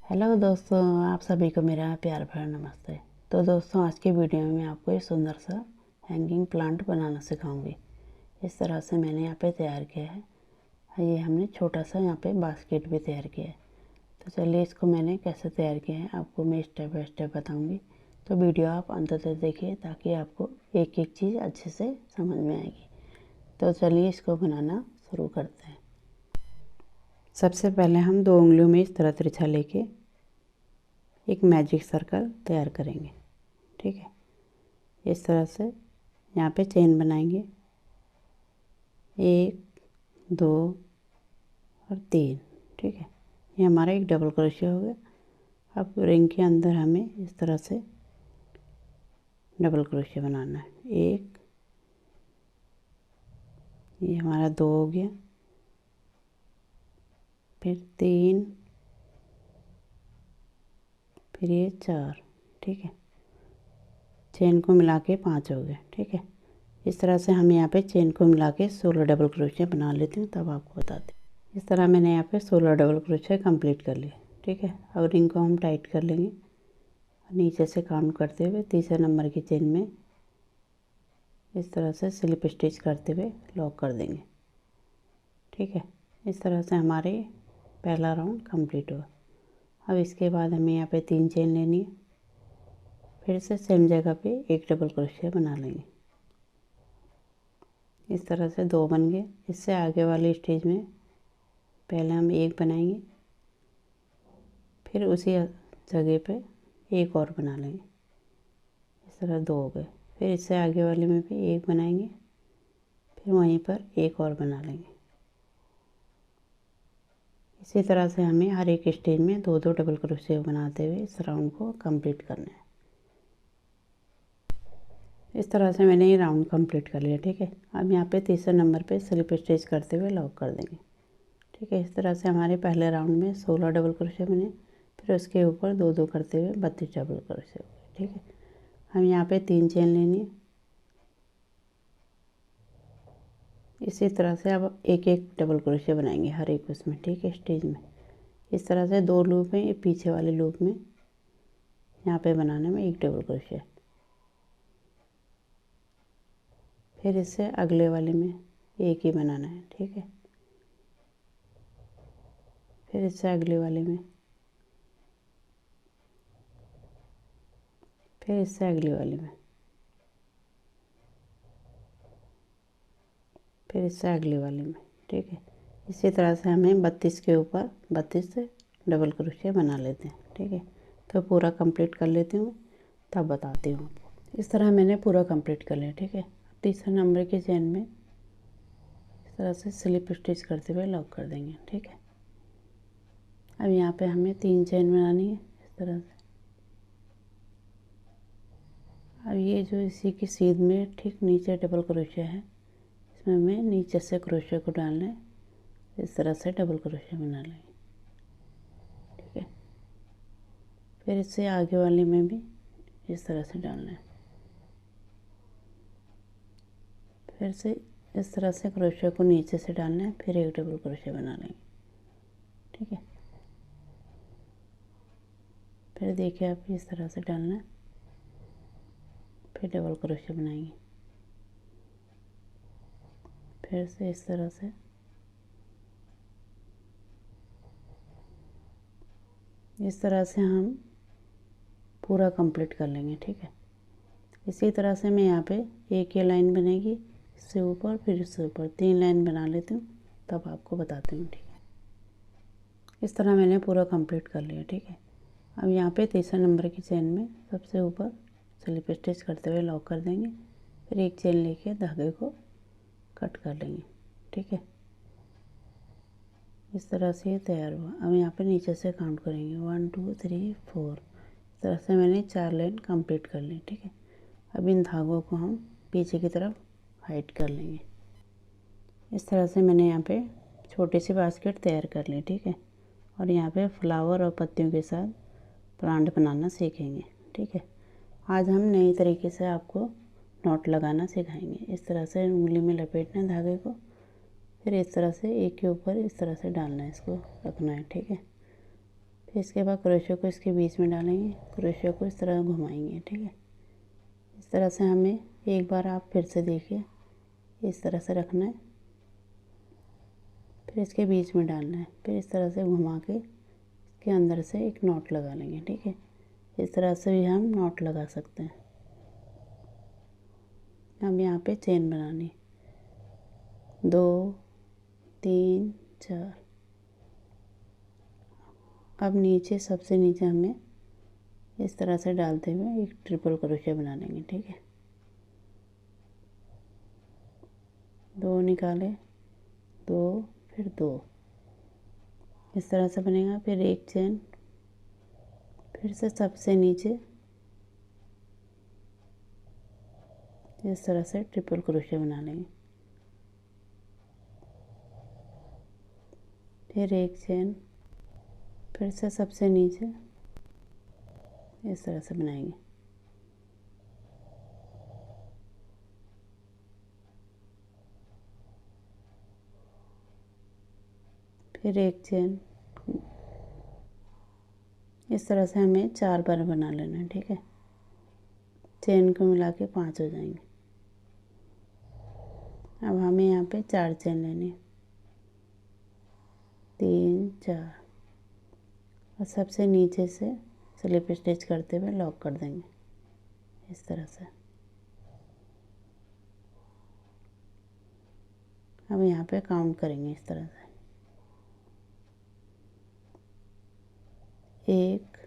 Hello दोस्तों, आप सभी को मेरा प्यार भरा नमस्ते। तो दोस्तों, आज की वीडियो में मैं आपको एक सुंदर सा हैंगिंग प्लांट बनाना सिखाऊंगी। इस तरह से मैंने यहाँ पे तैयार किया है। ये हमने छोटा सा यहाँ पे बास्केट भी तैयार किया है। तो चलिए, इसको मैंने कैसे तैयार किया है आपको मैं स्टेप बाय स्टेप बताऊँगी। तो वीडियो आप अंत तक देखिए ताकि आपको एक एक चीज़ अच्छे से समझ में आएगी। तो चलिए, इसको बनाना शुरू करते हैं। सबसे पहले हम 2 उंगलियों में इस तरह तिरछा लेके एक मैजिक सर्कल तैयार करेंगे। ठीक है, इस तरह से यहाँ पे चेन बनाएंगे 1 2 और 3। ठीक है, ये हमारा एक डबल क्रोशिया हो गया। अब रिंग के अंदर हमें इस तरह से डबल क्रोशिया बनाना है। 1, ये हमारा 2 हो गया, फिर 3, फिर ये 4। ठीक है, चेन को मिला के 5 हो गए। ठीक है, इस तरह से हम यहाँ पे चेन को मिला के 16 डबल क्रोशिया बना लेती हूँ, तब आपको बताती हूँ। इस तरह मैंने यहाँ पे 16 डबल क्रोशिया कंप्लीट कर लिए। ठीक है, अब रिंग को हम टाइट कर लेंगे। नीचे से काउंट करते हुए तीसरे नंबर की चेन में इस तरह से स्लिप स्टिच करते हुए लॉक कर देंगे। ठीक है, इस तरह से हमारे पहला राउंड कंप्लीट हुआ। अब इसके बाद हमें यहाँ पे 3 चेन लेनी है। फिर से सेम जगह पे एक डबल क्रोशिया बना लेंगे। इस तरह से 2 बन गए। इससे आगे वाली स्टेज में पहले हम 1 बनाएंगे, फिर उसी जगह पे एक और बना लेंगे। इस तरह 2 हो गए। फिर इससे आगे वाले में भी 1 बनाएंगे, फिर वहीं पर एक और बना लेंगे। इसी तरह से हमें हर एक स्टेज में 2-2 डबल क्रोशिया बनाते हुए इस राउंड को कंप्लीट करना है। इस तरह से मैंने ये राउंड कंप्लीट कर लिया। ठीक है, अब यहाँ पे तीसरे नंबर पे स्लिप स्टिच करते हुए लॉक कर देंगे। ठीक है, इस तरह से हमारे पहले राउंड में 16 डबल क्रोशिया बने, फिर उसके ऊपर 2-2 करते हुए 32 डबल क्रोशिया हो गए। ठीक है, हम यहाँ पे 3 चेन लेनी है। इसी तरह से अब एक एक डबल क्रोशिया बनाएंगे हर एक उसमें। ठीक है, स्टेज में इस तरह से 2 लूप में, पीछे वाले लूप में यहाँ पे बनाने में एक डबल क्रोशिया, फिर इससे अगले वाले में एक ही बनाना है। ठीक है, फिर इससे अगले वाले में, फिर इससे अगले वाले में, फिर इससे अगले वाले में। ठीक है, इसी तरह से हमें 32 के ऊपर 32 से डबल क्रोशिया बना लेते हैं। ठीक है, तो पूरा कंप्लीट कर लेती हूँ, तब बताती हूँ आपको। इस तरह मैंने पूरा कंप्लीट कर लिया। ठीक है, तीसरे नंबर की चेन में इस तरह से स्लिप स्टिच करते हुए लॉक कर देंगे। ठीक है, अब यहाँ पे हमें 3 चेन बनानी है इस तरह से। अब ये जो इसी की सीध में ठीक नीचे डबल क्रोशिया है, इसमें हमें नीचे से क्रोशिया को डालना है। इस तरह से डबल क्रोशिया बना लेंगे। ठीक है, फिर इससे आगे वाले में भी इस तरह से डालना है। फिर से इस तरह से क्रोशिया को नीचे से डालना है, फिर एक डबल क्रोशिया बना लेंगे। ठीक है, फिर देखिए आप इस तरह से डालना है, फिर डबल क्रोशिया बनाएंगे। फिर से इस तरह से, इस तरह से हम पूरा कंप्लीट कर लेंगे। ठीक है, इसी तरह से मैं यहाँ पे एक ये लाइन बनेगी, इससे ऊपर फिर इससे ऊपर 3 लाइन बना लेती हूँ, तब आपको बताती हूँ। ठीक है, इस तरह मैंने पूरा कंप्लीट कर लिया। ठीक है, अब यहाँ पे तीसरे नंबर की चेन में सबसे ऊपर स्लिप स्टिच करते हुए लॉक कर देंगे, फिर एक चेन लेके धागे को कट कर लेंगे। ठीक है, इस तरह से ये तैयार हुआ। अब यहाँ पे नीचे से काउंट करेंगे 1 2 3 4। इस तरह से मैंने 4 लाइन कंप्लीट कर ली। ठीक है, अब इन धागों को हम पीछे की तरफ हाइड कर लेंगे। इस तरह से मैंने यहाँ पे छोटी सी बास्केट तैयार कर ली। ठीक है, और यहाँ पे फ्लावर और पत्तियों के साथ प्लांट बनाना सीखेंगे। ठीक है, आज हम नई तरीके से आपको नॉट लगाना सिखाएंगे। इस तरह से उंगली में लपेटना है धागे को, फिर इस तरह से एक के ऊपर इस तरह से डालना है, इसको रखना है। ठीक है, फिर इसके बाद क्रोशियो को इसके बीच में डालेंगे, क्रोशियो को इस तरह घुमाएंगे। ठीक है, इस तरह से हमें एक बार आप फिर से देखिए, इस तरह से रखना है, फिर इसके बीच में डालना है, फिर इस तरह से घुमा के इसके अंदर से एक नॉट लगा लेंगे। ठीक है, इस तरह से भी हम नॉट लगा सकते हैं। हम यहाँ पे चेन बनानी 2 3 4। अब नीचे सबसे नीचे हमें इस तरह से डालते हुए एक ट्रिपल क्रोशिया बना लेंगे। ठीक है, 2 निकाले, 2, फिर 2, इस तरह से बनेगा। फिर एक चेन, फिर से सबसे नीचे इस तरह से ट्रिपल क्रोशिया बना लेंगे। फिर एक चेन, फिर से सबसे नीचे इस तरह से बनाएंगे। फिर एक चेन, इस तरह से हमें 4 बार बना लेना है। ठीक है, चेन को मिला के 5 हो जाएंगे। अब हमें यहाँ पे 4 चेन लेनी है, 3 4, और सबसे नीचे से स्लिप स्टिच करते हुए लॉक कर देंगे इस तरह से। अब यहाँ पे काउंट करेंगे इस तरह से, 1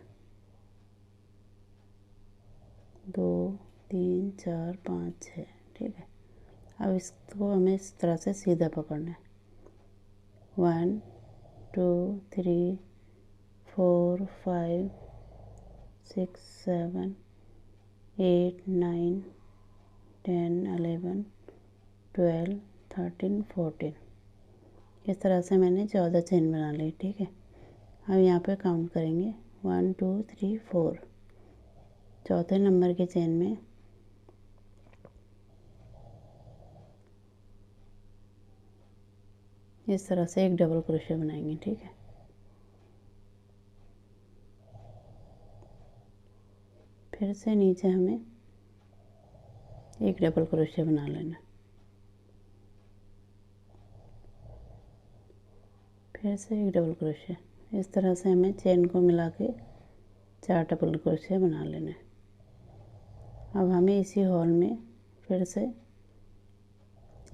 2 3 4 5 6। ठीक है, अब इसको हमें इस तरह से सीधा पकड़ना है। 1 2 3 4 5 6 7 8 9 10 11 12 13 14। इस तरह से मैंने 14 चेन बना ली। ठीक है, अब यहाँ पे काउंट करेंगे 1 2 3 4। चौथे नंबर के चेन में इस तरह से एक डबल क्रोशिया बनाएंगे। ठीक है, फिर से नीचे हमें एक डबल क्रोशिया बना लेना, फिर से एक डबल क्रोशिया। इस तरह से हमें चेन को मिला के 4 डबल क्रोशिया बना लेना है। अब हमें इसी हॉल में फिर से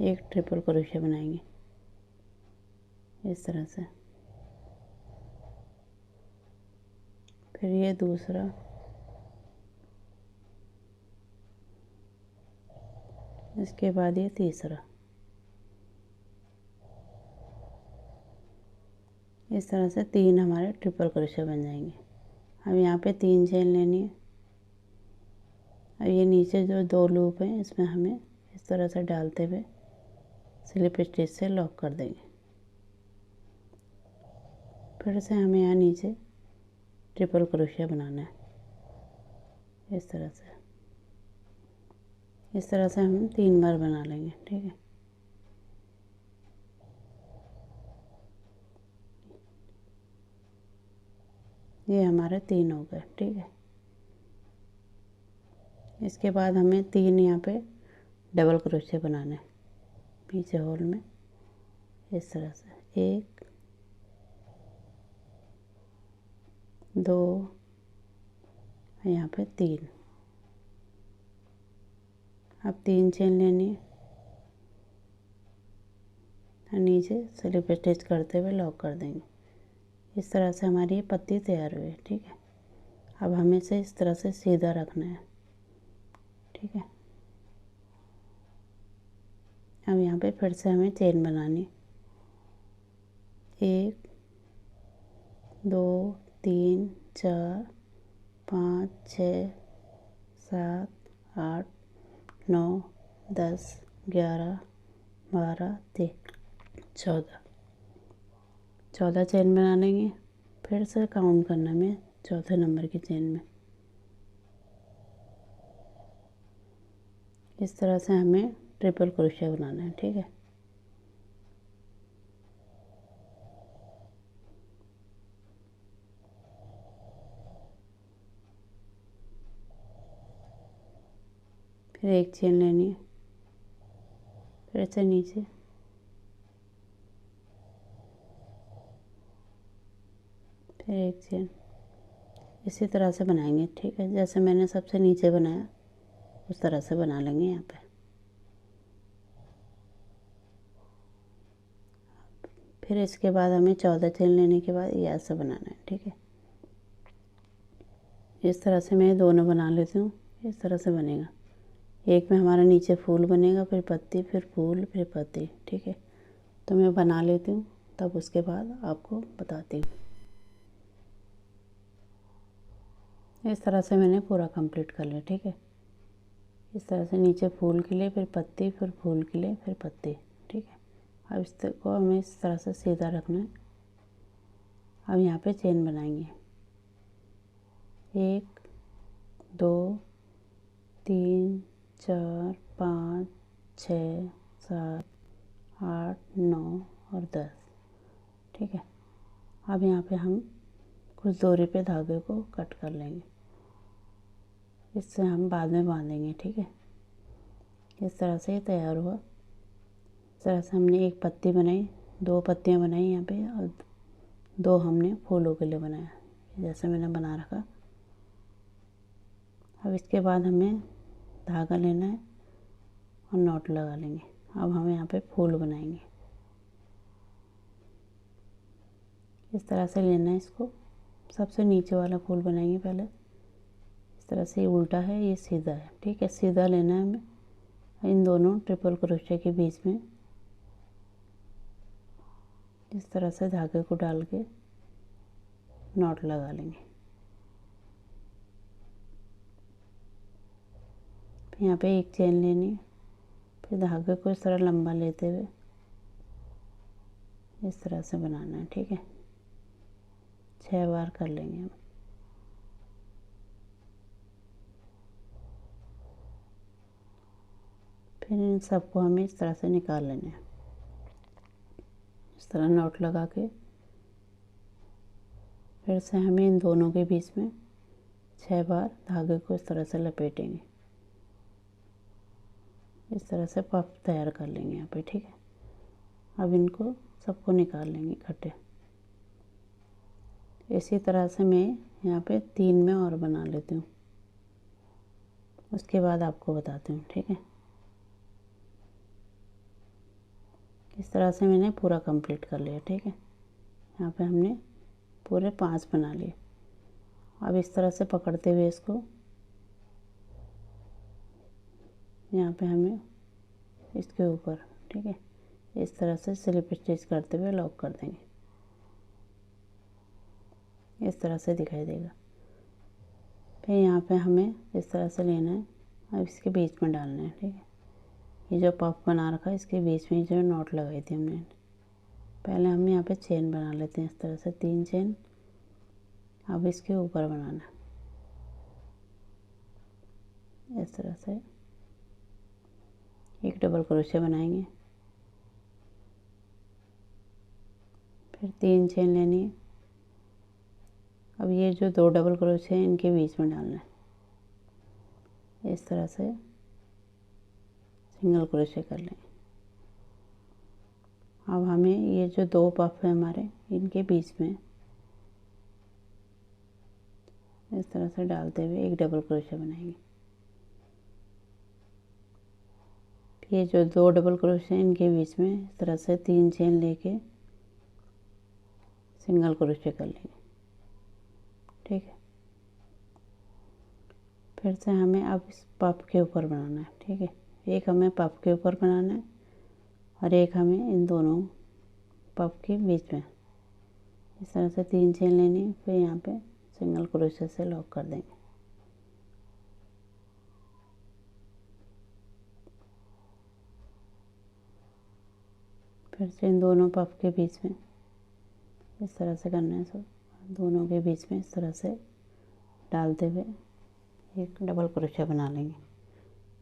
एक ट्रिपल क्रोशिया बनाएंगे इस तरह से। फिर ये दूसरा, इसके बाद ये तीसरा। इस तरह से 3 हमारे ट्रिपल क्रोशिया बन जाएंगे। अब यहाँ पे 3 चेन लेनी है। अब ये नीचे जो 2 लूप हैं इसमें हमें इस तरह से डालते हुए स्लिप स्टिच से लॉक कर देंगे। फिर से हमें यहाँ नीचे ट्रिपल क्रोशिया बनाना है इस तरह से। इस तरह से हम 3 बार बना लेंगे। ठीक है, ये हमारे 3 हो गए। ठीक है, इसके बाद हमें 3 यहाँ पे डबल क्रोशिया बनाना है पीछे होल में इस तरह से। 1 2, यहाँ पे 3। अब 3 चेन लेनी है और नीचे स्लिप स्टिच करते हुए लॉक कर देंगे। इस तरह से हमारी ये पत्ती तैयार हुई है। ठीक है, अब हमें इसे इस तरह से सीधा रखना है। ठीक है, अब यहाँ पे फिर से हमें चेन बनानी, 1 2 3 4 5 6 7 8 9 10 11 12 13 14 चेन बना लेंगे। फिर से काउंट करना में चौथे नंबर की चेन में इस तरह से हमें ट्रिपल क्रोशिया बनाना है। ठीक है, फिर एक चेन लेनी है, फिर ऐसे नीचे, फिर एक चेन। इसी तरह से बनाएंगे, ठीक है। जैसे मैंने सबसे नीचे बनाया उस तरह से बना लेंगे यहाँ पे। फिर इसके बाद हमें 14 चेन लेने के बाद ये ऐसे बनाना है, ठीक है। इस तरह से मैं दोनों बना लेती हूँ। इस तरह से बनेगा। एक में हमारा नीचे फूल बनेगा, फिर पत्ती, फिर फूल, फिर पत्ती, ठीक है। तो मैं बना लेती हूँ, तब उसके बाद आपको बताती हूँ। इस तरह से मैंने पूरा कंप्लीट कर लिया, ठीक है। इस तरह से नीचे फूल के लिए, फिर पत्ती, फिर फूल के लिए, फिर पत्ती, ठीक है। अब इसको हमें इस तरह से सीधा रखना है। अब यहाँ पे चेन बनाएंगे, 1 2 3 4 5 6 7 8 9 और 10, ठीक है। अब यहाँ पे हम कुछ दूरी पे धागे को कट कर लेंगे, इससे हम बाद में बांधेंगे, ठीक है। इस तरह से ये तैयार हुआ। इस तरह से हमने एक पत्ती बनाई, 2 पत्तियाँ बनाई यहाँ पे, और 2 हमने फूलों के लिए बनाया, जैसे मैंने बना रखा। अब इसके बाद हमें धागा लेना है और नॉट लगा लेंगे। अब हम यहाँ पे फूल बनाएंगे। इस तरह से लेना है इसको, सबसे नीचे वाला फूल बनाएंगे पहले। इस तरह से ये उल्टा है, ये सीधा है, ठीक है। सीधा लेना है हमें। इन दोनों ट्रिपल क्रोशे के बीच में इस तरह से धागे को डाल के नॉट लगा लेंगे। फिर यहाँ पे एक चेन लेनी है, फिर धागे को इस तरह लंबा लेते हुए इस तरह से बनाना है, ठीक है। 6 बार कर लेंगे हम। फिर इन सबको हमें इस तरह से निकाल लेना है। इस तरह नॉट लगा के फिर से हमें इन दोनों के बीच में 6 बार धागे को इस तरह से लपेटेंगे। इस तरह से पफ तैयार कर लेंगे यहाँ पे, ठीक है। अब इनको सबको निकाल लेंगे इकट्ठे। इसी तरह से मैं यहाँ पे 3 में और बना लेती हूँ, उसके बाद आपको बताती हूँ, ठीक है। इस तरह से मैंने पूरा कंप्लीट कर लिया, ठीक है। यहाँ पे हमने पूरे 5 बना लिए। अब इस तरह से पकड़ते हुए इसको यहाँ पे हमें इसके ऊपर, ठीक है, इस तरह से स्लिप स्टिच करते हुए लॉक कर देंगे। इस तरह से दिखाई देगा। फिर यहाँ पे हमें इस तरह से लेना है, अब इसके बीच में डालना है, ठीक है। ये जो पफ बना रखा है इसके बीच में जो नॉट लगाई थी हमने, पहले हम यहाँ पे चेन बना लेते हैं। इस तरह से 3 चेन अब इसके ऊपर बनाना है। इस तरह से एक डबल क्रोशे बनाएंगे, फिर 3 चेन लेनी है। अब ये जो 2 डबल क्रोशे हैं इनके बीच में डालना है। इस तरह से सिंगल क्रोशे कर लेंगे। अब हमें ये जो 2 पफ है हमारे, इनके बीच में इस तरह से डालते हुए एक डबल क्रोशे बनाएंगे। ये जो 2 डबल क्रोशे हैं इनके बीच में इस तरह से 3 चेन लेके सिंगल क्रोशे कर लेंगे, ठीक है। फिर से हमें अब इस पफ के ऊपर बनाना है, ठीक है। एक हमें पफ के ऊपर बनाना है और एक हमें इन दोनों पफ के बीच में इस तरह से 3 चेन लेनी है। फिर यहाँ पे सिंगल क्रोशे से लॉक कर देंगे। फिर से इन दोनों पफ के बीच में इस तरह से करना है, सब दोनों के बीच में इस तरह से डालते हुए एक डबल क्रोशा बना लेंगे।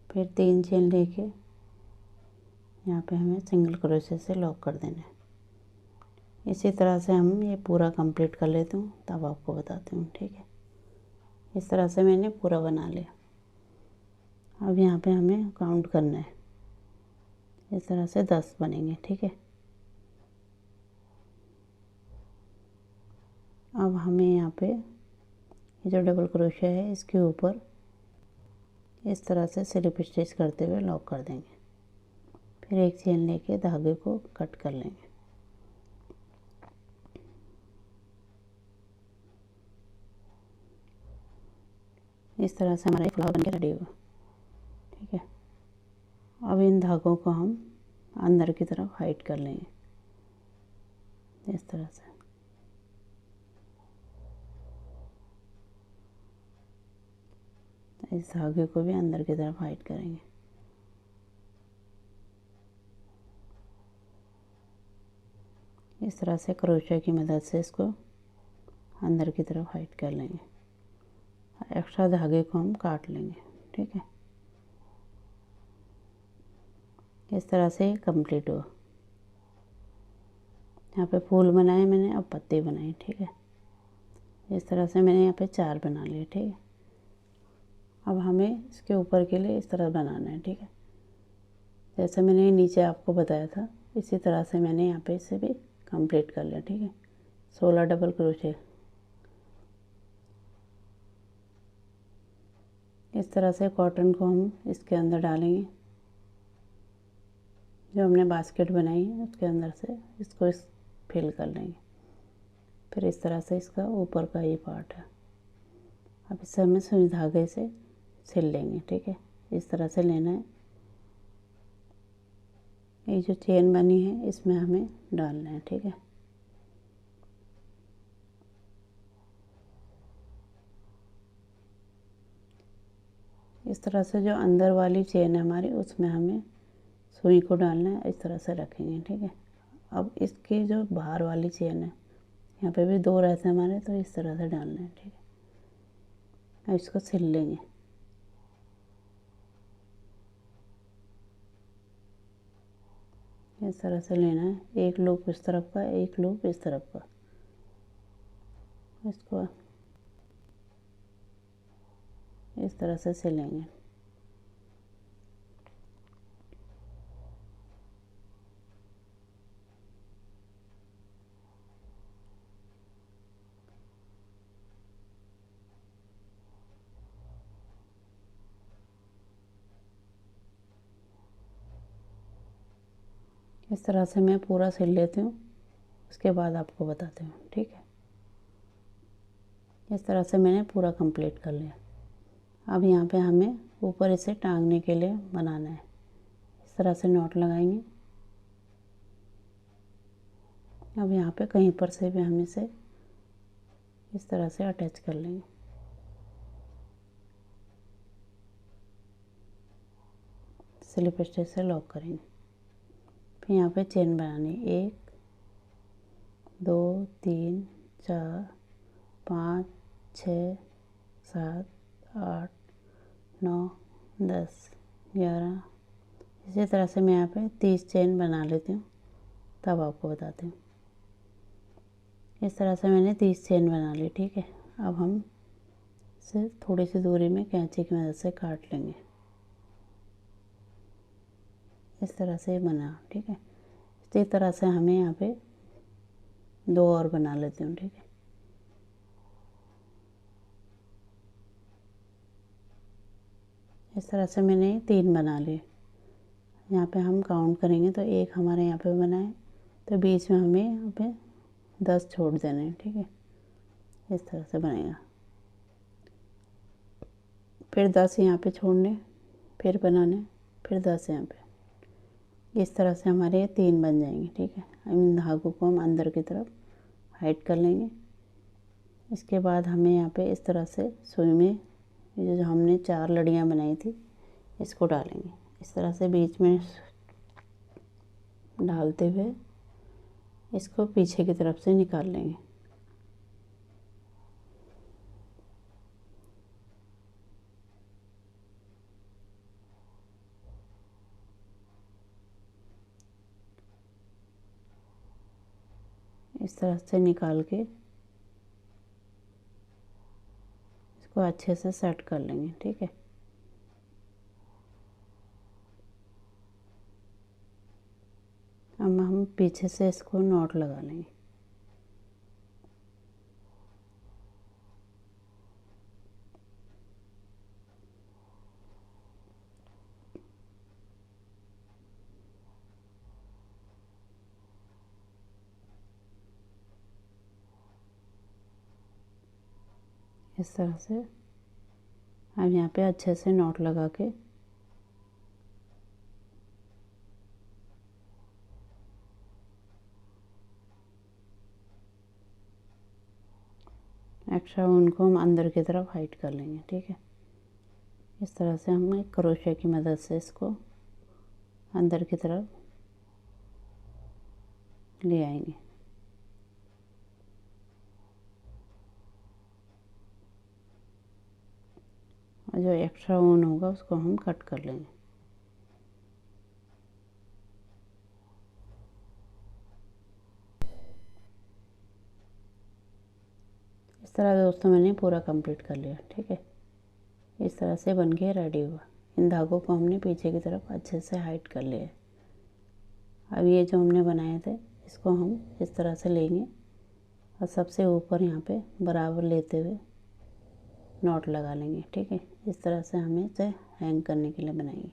फिर 3 चेन लेके यहाँ पे हमें सिंगल क्रोशे से लॉक कर देना है। इसी तरह से हम ये पूरा कंप्लीट कर लेती हूँ, तब आपको बताती हूँ, ठीक है। इस तरह से मैंने पूरा बना लिया। अब यहाँ पे हमें काउंट करना है, इस तरह से 10 बनेंगे। ठीक है, अब हमें यहाँ पे ये जो डबल क्रोशिया है इसके ऊपर इस तरह से स्लिप स्टिच करते हुए लॉक कर देंगे। फिर एक चेन लेके धागे को कट कर लेंगे। इस तरह से हमारा फ्लावर बनके रेडी होगा। ठीक है, अब इन धागों को हम अंदर की तरफ हाइड कर लेंगे इस तरह से। इस धागे को भी अंदर की तरफ हाइड करेंगे। इस तरह से क्रोशिया की मदद से इसको अंदर की तरफ हाइड कर लेंगे। एक्स्ट्रा धागे को हम काट लेंगे। ठीक है, इस तरह से कंप्लीट हुआ। यहाँ पे फूल बनाए मैंने, अब पत्ती बनाई। ठीक है, इस तरह से मैंने यहाँ पे 4 बना लिए। ठीक है, अब हमें इसके ऊपर के लिए इस तरह बनाना है। ठीक है, जैसे मैंने नीचे आपको बताया था इसी तरह से मैंने यहाँ पे इसे भी कंप्लीट कर लिया। ठीक है, 16 डबल क्रोशे इस तरह से कॉटन को हम इसके अंदर डालेंगे। जो हमने बास्केट बनाई है उसके अंदर से इसको फिल कर लेंगे। फिर इस तरह से इसका ऊपर का ये पार्ट है, अब इसे हमें सुई धागे से सिल लेंगे। ठीक है, इस तरह से लेना है। ये जो चेन बनी है इसमें हमें डालना है। ठीक है, इस तरह से जो अंदर वाली चेन है हमारी उसमें हमें सुई को डालना है। इस तरह से रखेंगे। ठीक है, अब इसकी जो बाहर वाली चेन है यहाँ पे भी 2 रहते हैं हमारे, तो इस तरह से डालना है। ठीक है, अब इसको सिल लेंगे। इस तरह से लेना है, एक लूप इस तरफ का, एक लूप इस तरफ का। इसको इस तरह से सिलेंगे। इस तरह से मैं पूरा सिल लेती हूँ, उसके बाद आपको बताती हूँ। ठीक है, इस तरह से मैंने पूरा कंप्लीट कर लिया। अब यहाँ पे हमें ऊपर इसे टांगने के लिए बनाना है। इस तरह से नॉट लगाएंगे। अब यहाँ पे कहीं पर से भी हम इसे इस तरह से अटैच कर लेंगे। स्लिप स्टिच से लॉक करेंगे। फिर यहाँ पे चेन बनानी, 1 2 3 4 5 6 7 8 9 10 11। इसी तरह से मैं यहाँ पे 30 चेन बना लेती हूँ, तब आपको बताती हूँ। इस तरह से मैंने 30 चेन बना ली। ठीक है, अब हम इसे थोड़ी सी दूरी में कैंची की मदद से काट लेंगे। इस तरह से बना। ठीक है, इसी तरह से हमें यहाँ पे 2 और बना लेती हूँ। ठीक है, इस तरह से मैंने 3 बना लिए। यहाँ पे हम काउंट करेंगे तो 1 हमारे यहाँ पे बना है, तो बीच में हमें यहाँ पे 10 छोड़ देने हैं। ठीक है, इस तरह से बनेगा। फिर 10 यहाँ पे छोड़ने, फिर बनाने, फिर 10 यहाँ पे। इस तरह से हमारे 3 बन जाएंगे। ठीक है, इन धागों को हम अंदर की तरफ हाइड कर लेंगे। इसके बाद हमें यहाँ पे इस तरह से सुई में ये जो हमने 4 लड़ियाँ बनाई थी इसको डालेंगे। इस तरह से बीच में डालते हुए इसको पीछे की तरफ से निकाल लेंगे। इस तरह से निकाल के इसको अच्छे से सेट कर लेंगे। ठीक है, पीछे से इसको नॉट लगा लेंगे। इस तरह से अब यहाँ पे अच्छे से नॉट लगा के एक्स्ट्रा ऊन को हम अंदर की तरफ हाइड कर लेंगे। ठीक है, इस तरह से हम एक क्रोशे की मदद से इसको अंदर की तरफ ले आएंगे। और जो एक्स्ट्रा ऊन होगा उसको हम कट कर लेंगे। इस तरह दोस्तों मैंने पूरा कंप्लीट कर लिया। ठीक है, इस तरह से बन के रेडी हुआ। इन धागों को हमने पीछे की तरफ अच्छे से हाइड कर लिया है। अब ये जो हमने बनाए थे इसको हम इस तरह से लेंगे और सबसे ऊपर यहाँ पे बराबर लेते हुए नॉट लगा लेंगे। ठीक है, इस तरह से हमें इसे हैंग करने के लिए बनाएंगे।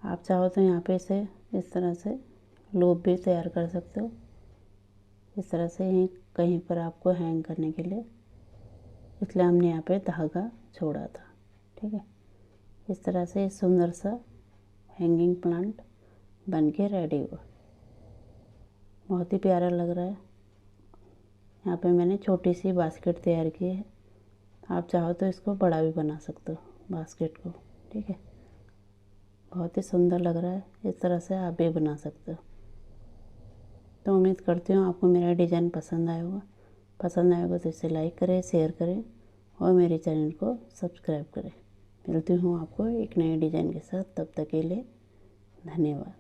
आप चाहो तो यहाँ पे इसे इस तरह से लूप भी तैयार कर सकते हो। इस तरह से यहीं कहीं पर आपको हैंग करने के लिए, इसलिए हमने यहाँ पे धागा छोड़ा था। ठीक है, इस तरह से सुंदर सा हैंगिंग प्लांट बन के रेडी हुआ। बहुत ही प्यारा लग रहा है। यहाँ पे मैंने छोटी सी बास्केट तैयार की है। आप चाहो तो इसको बड़ा भी बना सकते हो बास्केट को। ठीक है, बहुत ही सुंदर लग रहा है। इस तरह से आप भी बना सकते हो। तो उम्मीद करती हूँ आपको मेरा डिज़ाइन पसंद आया होगा। पसंद आएगा तो इसे लाइक करें, शेयर करें और मेरे चैनल को सब्सक्राइब करें। मिलती हूँ आपको एक नए डिज़ाइन के साथ। तब तक के लिए धन्यवाद।